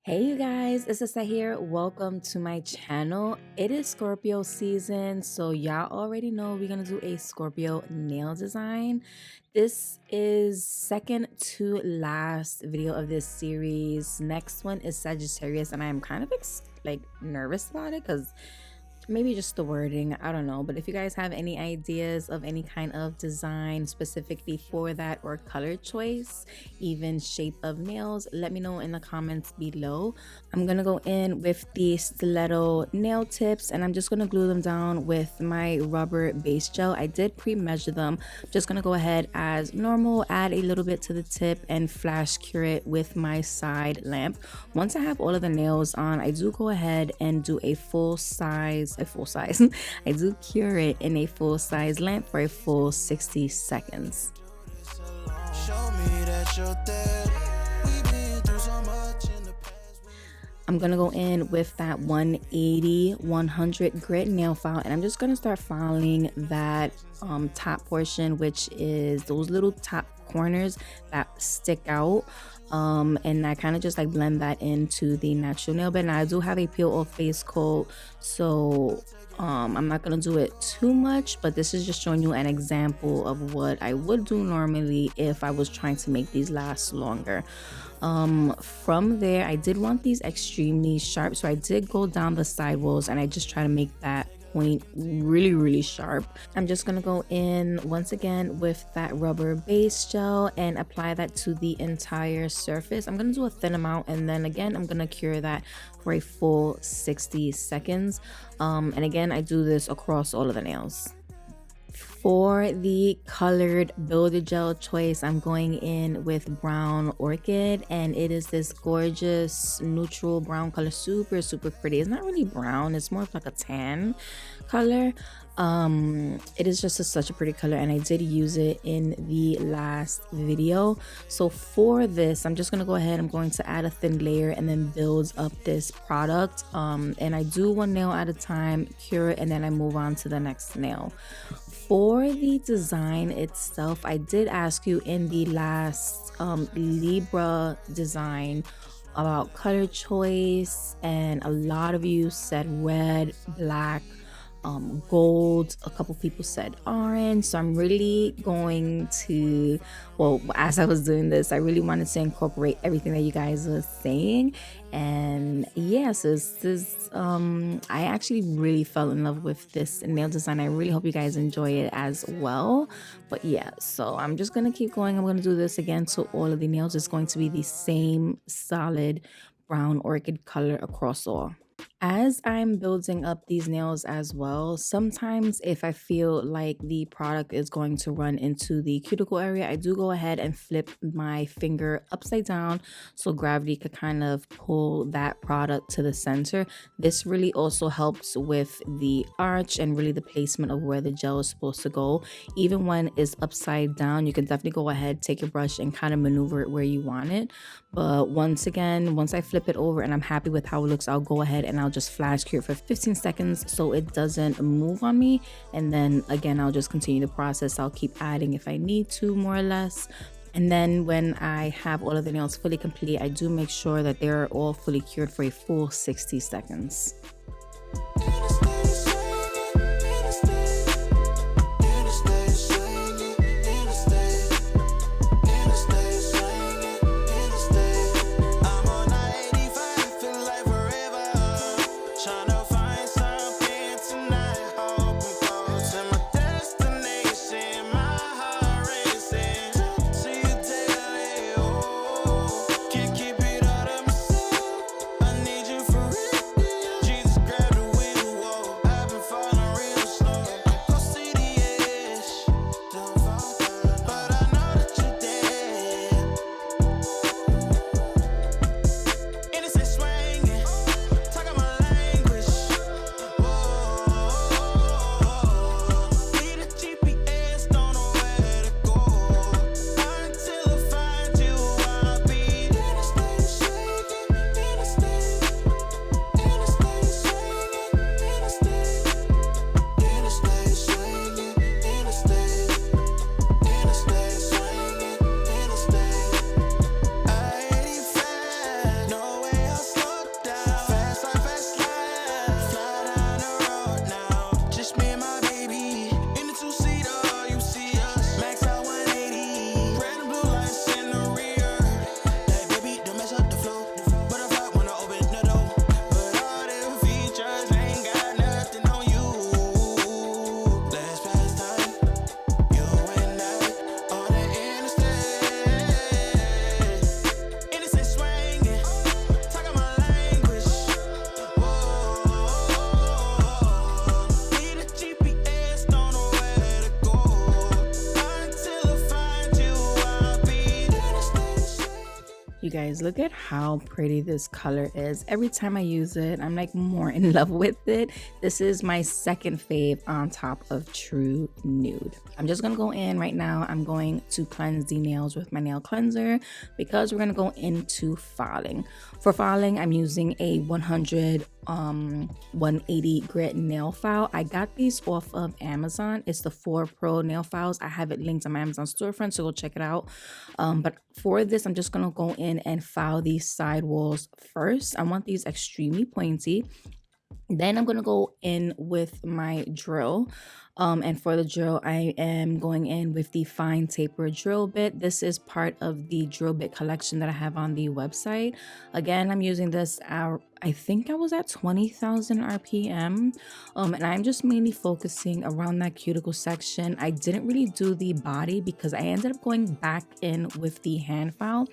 Hey you guys, it's Lissette here. Welcome to my channel. It is Scorpio season, so y'all already know we're gonna do a Scorpio nail design. This is second to last video of this series. Next one is Sagittarius, and I am kind of nervous about it because maybe just the wording, I don't know. But if you guys have any ideas of any kind of design specifically for that, or color choice, even shape of nails, let me know in the comments below. I'm gonna go in with the stiletto nail tips, and I'm just gonna glue them down with my rubber base gel. I did pre-measure them. Just gonna go ahead as normal, add a little bit to the tip, and flash cure it with my side lamp. Once I have all of the nails on, I do go ahead and do a full size I do cure it in a full size lamp for a full 60 seconds. I'm gonna go in with that 180-100 grit nail file, and I'm just gonna start filing that top portion, which is those little top corners that stick out. And I kind of just like blend that into the natural nail bed. Now I do have a peel off base coat, so I'm not gonna do it too much, but this is just showing you an example of what I would do normally if I was trying to make these last longer. From there, I did want these extremely sharp, so I did go down the side walls and I just try to make that point really sharp. I'm just gonna go in once again with that rubber base gel and apply that to the entire surface. I'm gonna do a thin amount, and then again I'm gonna cure that for a full 60 seconds. And again, I do this across all of the nails. For the colored builder gel choice, I'm going in with Brown Orchid, and it is this gorgeous neutral brown color, super pretty. It's not really brown, it's more of like a tan color. It is just such a pretty color, and I did use it in the last video. So for this, I'm just gonna go ahead, I'm going to add a thin layer and then build up this product. And I do one nail at a time, cure it, and then I move on to the next nail. For the design itself, I did ask you in the last Libra design about color choice, and a lot of you said red, black, gold. A couple people said orange. So I'm really going to, well, as I was doing this, I really wanted to incorporate everything that you guys were saying. And yes, I actually really fell in love with this nail design. I really hope you guys enjoy it as well. But yeah, so I'm just gonna keep going. I'm gonna do this again to all of the nails. It's going to be the same solid brown orchid color across all. As I'm building up these nails as well, sometimes if I feel like the product is going to run into the cuticle area, I do go ahead and flip my finger upside down so gravity could kind of pull that product to the center. This really also helps with the arch and really the placement of where the gel is supposed to go. Even when it's upside down, you can definitely go ahead, take your brush, and kind of maneuver it where you want it. But once I flip it over and I'm happy with how it looks, I'll go ahead and I'll just flash cure it for 15 seconds so it doesn't move on me. And then again, I'll just continue the process. I'll keep adding if I need to, more or less. And then when I have all of the nails fully complete, I do make sure that they're all fully cured for a full 60 seconds. guys, look at how pretty this color is. Every time I use it, I'm like more in love with it. This is my second fave on top of True Nude. I'm just gonna go in right now. I'm going to cleanse the nails with my nail cleanser because we're gonna go into filing. For filing, I'm using a 180 grit nail file. I got these off of Amazon. It's the 4 Pro nail files. I have it linked on my Amazon storefront, so go check it out. But for this, I'm just gonna go in and file these side walls first. I want these extremely pointy. Then I'm gonna go in with my drill. And for the drill, I am going in with the fine taper drill bit. This is part of the drill bit collection that I have on the website. Again, I'm using this I think I was at 20,000 RPM. And I'm just mainly focusing around that cuticle section. I didn't really do the body because I ended up going back in with the hand file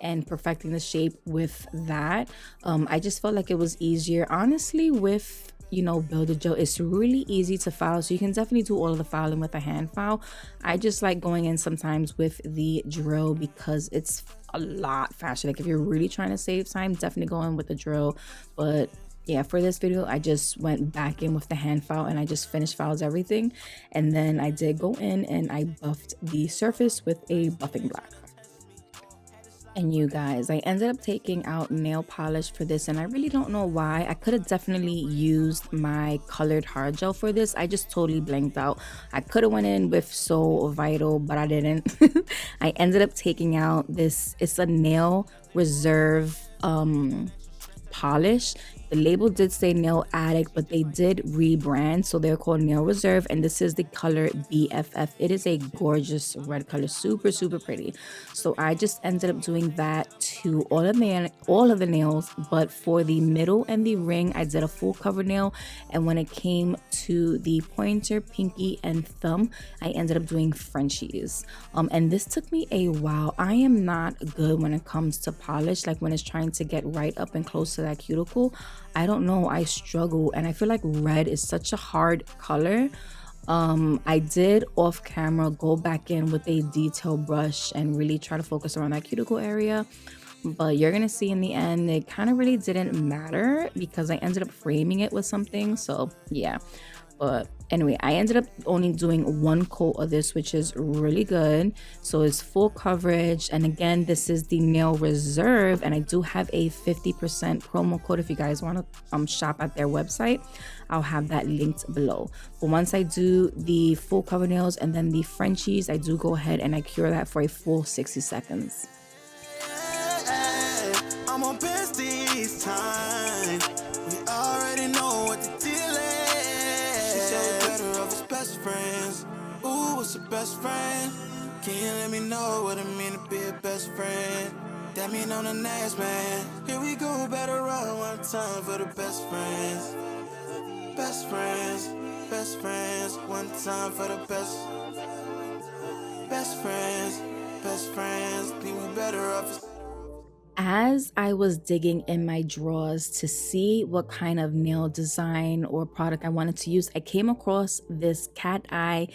and perfecting the shape with that. I just felt like it was easier. Honestly, with Builder Gel, it's really easy to file, so you can definitely do all of the filing with a hand file. I just like going in sometimes with the drill because it's a lot faster. Like if you're really trying to save time, definitely go in with the drill. But yeah, for this video, I just went back in with the hand file and I just finished files everything. And then I did go in and I buffed the surface with a buffing black. And you guys, I ended up taking out nail polish for this, and I really don't know why. I could have definitely used my colored hard gel for this. I just totally blanked out. I could have went in with So Vital, but I didn't. I ended up taking out this. It's a Nail Reserve polish. The label did say Nail Addict, but they did rebrand, so they're called Nail Reserve, and this is the color BFF. It is a gorgeous red color, super pretty. So I just ended up doing that to all of the nails, but for the middle and the ring, I did a full cover nail, and when it came to the pointer, pinky, and thumb, I ended up doing Frenchies. And this took me a while. I am not good when it comes to polish, like when it's trying to get right up and close to that cuticle. I don't know, I struggle, and I feel like red is such a hard color. I did off camera go back in with a detail brush and really try to focus around that cuticle area, but you're gonna see in the end it kind of really didn't matter because I ended up framing it with something. So yeah, but anyway, I ended up only doing one coat of this, which is really good. So it's full coverage, and again, this is the Nail Reserve, and I do have a 50% promo code if you guys want to shop at their website. I'll have that linked below. But once I do the full cover nails and then the Frenchies, I do go ahead and I cure that for a full 60 seconds. I'm on besties time. We already know what the deal is. She said better off as best friends. Ooh, what's a best friend? Can you let me know what it mean to be a best friend? That mean on the next man. Here we go, better run one time for the best friends. Best friends, best friends, one time for the best. Best friends, think we better off. As I was digging in my drawers to see what kind of nail design or product I wanted to use, I came across this cat eye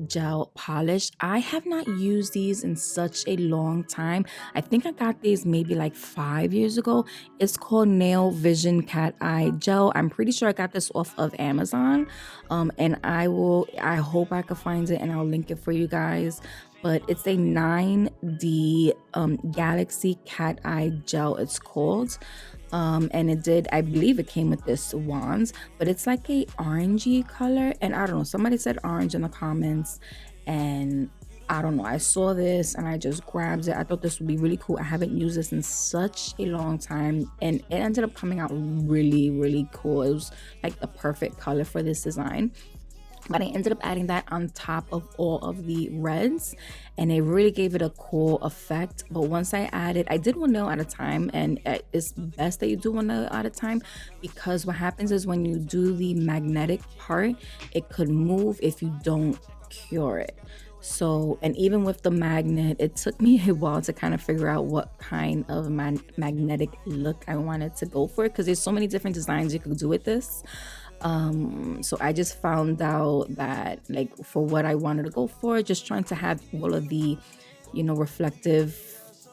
gel polish. I have not used these in such a long time. I think I got these maybe like 5 years ago. It's called Nail Vision Cat Eye Gel. I'm pretty sure I got this off of Amazon, and I hope I could find it and I'll link it for you guys. But it's a 9D Galaxy Cat Eye Gel, it's called. And I believe it came with this wands, but it's like a orangey color, and I don't know, somebody said orange in the comments, and I don't know, I saw this and I just grabbed it. I thought this would be really cool. I haven't used this in such a long time, and it ended up coming out really cool. It was like the perfect color for this design. But I ended up adding that on top of all of the reds, and it really gave it a cool effect. But once I did one nail at a time, and it's best that you do one nail at a time, because what happens is when you do the magnetic part, it could move if you don't cure it. So, and even with the magnet, it took me a while to kind of figure out what kind of magnetic look I wanted to go for, because there's so many different designs you could do with this. So I just found out that, like, for what I wanted to go for, just trying to have all of the, reflective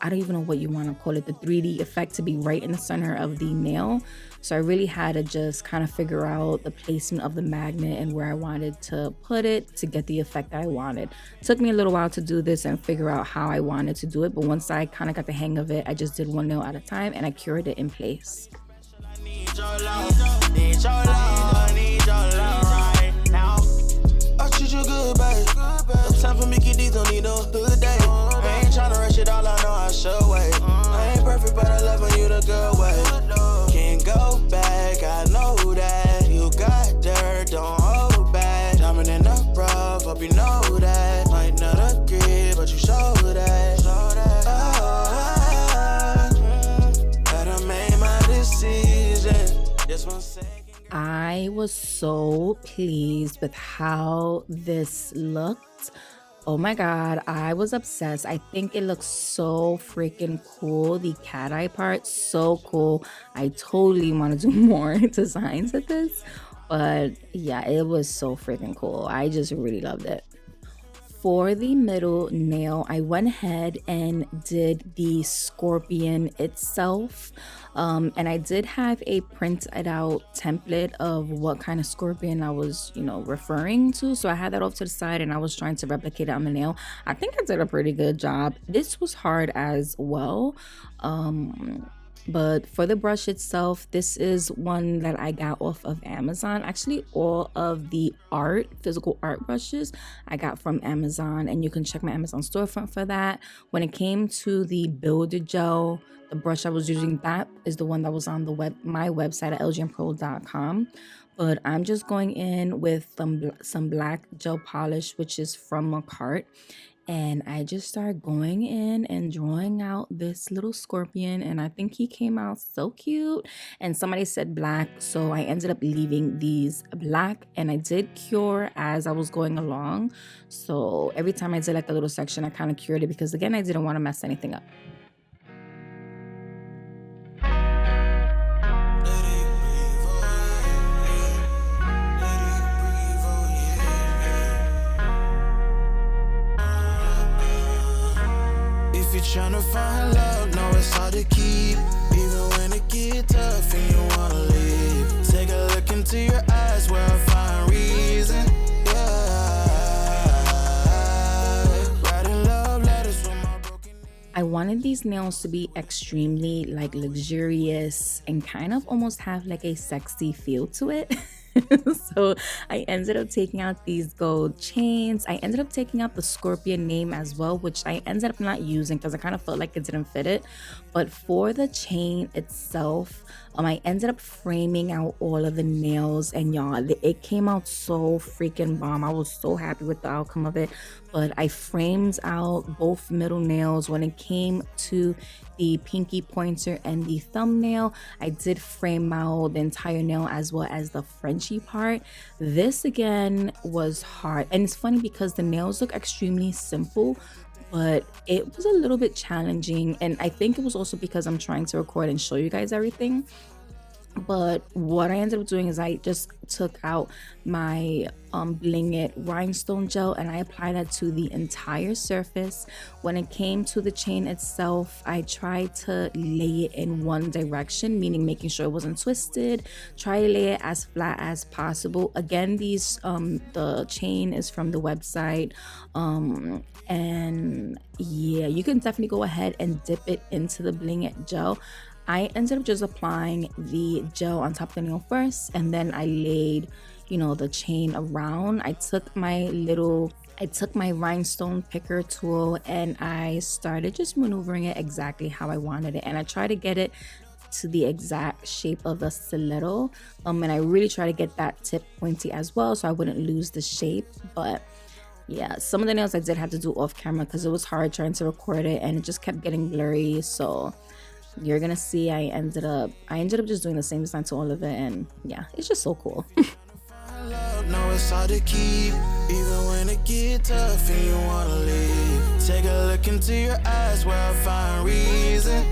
I don't even know what you want to call it, the 3D effect to be right in the center of the nail. So I really had to just kind of figure out the placement of the magnet and where I wanted to put it to get the effect that I wanted. It took me a little while to do this and figure out how I wanted to do it, but once I kind of got the hang of it, I just did one nail at a time and I cured it in place. I treat you good, babe. No time for Mickey D's, don't need no good day. I ain't tryna rush it all, I know I should wait. I ain't perfect, but I love when you the good way. Can't go back, I know that. You got dirt, don't hold back. Diamond in the rough, hope you know that. Might not agree, but you show that. I done made my decision. Just one second. I was so pleased with how this looked. Oh my god, I was obsessed. I think it looks so freaking cool. The cat eye part, so cool. I totally want to do more designs of this, but yeah, it was so freaking cool. I just really loved it. For the middle nail, I went ahead and did the scorpion itself. And I did have a printed out template of what kind of scorpion I was, referring to. So I had that off to the side and I was trying to replicate it on the nail. I think I did a pretty good job. This was hard as well. But for the brush itself, this is one that I got off of Amazon. Actually, all of the physical art brushes I got from Amazon, and you can check my Amazon storefront for that. When it came to the builder gel, the brush I was using, that is the one that was on my website at LGNPro.com. But I'm just going in with some black gel polish, which is from Macart. And I just started going in and drawing out this little scorpion, and I think he came out so cute. And somebody said black, so I ended up leaving these black, and I did cure as I was going along. So every time I did like a little section, I kind of cured it because, again, I didn't want to mess anything up. Tryna find love, know it's hard to keep. Even when it get tough and you wanna leave. Take a look into your eyes where I find reason. Writing love letters from my broken. I wanted these nails to be extremely luxurious and kind of almost have like a sexy feel to it. So I ended up taking out these gold chains. I ended up taking out the scorpion name as well, which I ended up not using because I kind of felt like it didn't fit it. But for the chain itself, I ended up framing out all of the nails, and y'all, it came out so freaking bomb. I was so happy with the outcome of it. But I framed out both middle nails. When it came to the pinky pointer and the thumbnail, I did frame out the entire nail as well as the Frenchy part. This again was hard, and it's funny because the nails look extremely simple, but it was a little bit challenging, and I think it was also because I'm trying to record and show you guys everything. But what I ended up doing is I just took out my Bling It rhinestone gel and I applied that to the entire surface. When it came to the chain itself, I tried to lay it in one direction, meaning making sure it wasn't twisted. Try to lay it as flat as possible. Again, the chain is from the website, and yeah, you can definitely go ahead and dip it into the Bling It gel. I ended up just applying the gel on top of the nail first, and then I laid, the chain around. I took my rhinestone picker tool and I started just maneuvering it exactly how I wanted it, and I tried to get it to the exact shape of the stiletto, and I really try to get that tip pointy as well so I wouldn't lose the shape. But yeah, some of the nails I did have to do off camera because it was hard trying to record it and it just kept getting blurry. So you're gonna see I ended up just doing the same design to all of it, and yeah, it's just so cool. No, it's hard to keep, even when it get tough and you wanna leave. Take a look into your eyes where I find reason.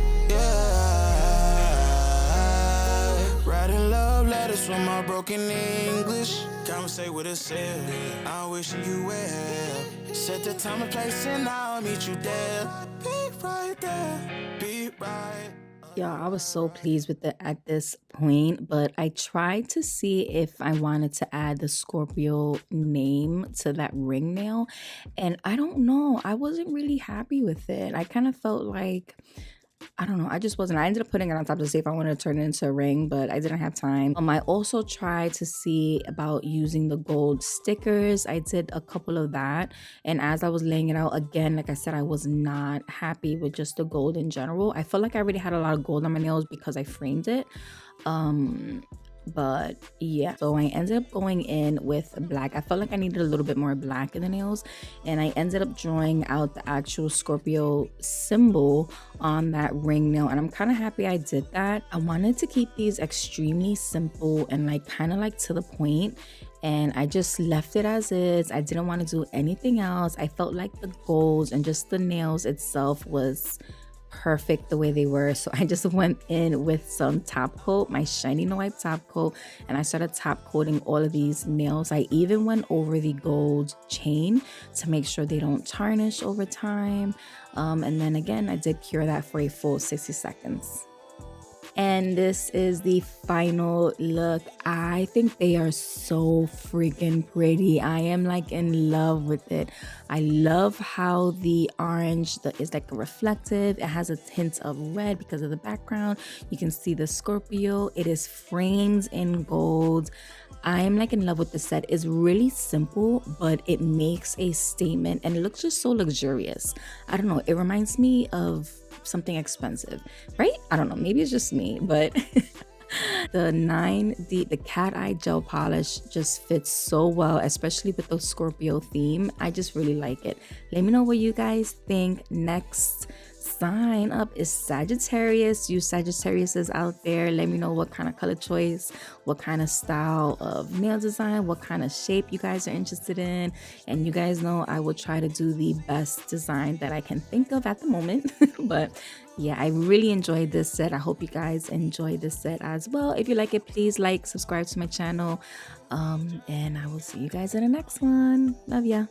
Writing love letters from my broken English. Conversate with herself, I'm wishing you well. Set the time and place and I'll meet you there. right there, be right. Yeah, I was so pleased with it at this point, but I tried to see if I wanted to add the Scorpio name to that ring nail, and I don't know, I wasn't really happy with it. I kind of felt like, I don't know. I just wasn't. I ended up putting it on top to see if I wanted to turn it into a ring, but I didn't have time. I also tried to see about using the gold stickers. I did a couple of that. And as I was laying it out again, like I said, I was not happy with just the gold in general. I felt like I already had a lot of gold on my nails because I framed it. But yeah, so I ended up going in with black. I felt like I needed a little bit more black in the nails, and I ended up drawing out the actual Scorpio symbol on that ring nail, and I'm kind of happy I did that. I wanted to keep these extremely simple and like kind of like to the point, and I just left it as is. I didn't want to do anything else. I felt like the golds and just the nails itself was perfect the way they were, so I just went in with some top coat, my shiny no wipe top coat, and I started top coating all of these nails. I even went over the gold chain to make sure they don't tarnish over time, and then again I did cure that for a full 60 seconds. And this is the final look. I think they are so freaking pretty. I am like in love with it. I love how the orange is like reflective. It has a hint of red because of the background. You can see the Scorpio. It is framed in gold. I am like in love with the set. It's really simple, but it makes a statement and it looks just so luxurious. I don't know. It reminds me of something expensive, right? I don't know, maybe it's just me, but the cat eye gel polish just fits so well, especially with the Scorpio theme. I just really like it. Let me know what you guys think. Next sign up is Sagittarius. You Sagittariuses out there, let me know what kind of color choice, what kind of style of nail design, what kind of shape you guys are interested in. And you guys know I will try to do the best design that I can think of at the moment. But yeah, I really enjoyed this set. I hope you guys enjoy this set as well. If you like it, please like, subscribe to my channel, and I will see you guys in the next one. Love ya.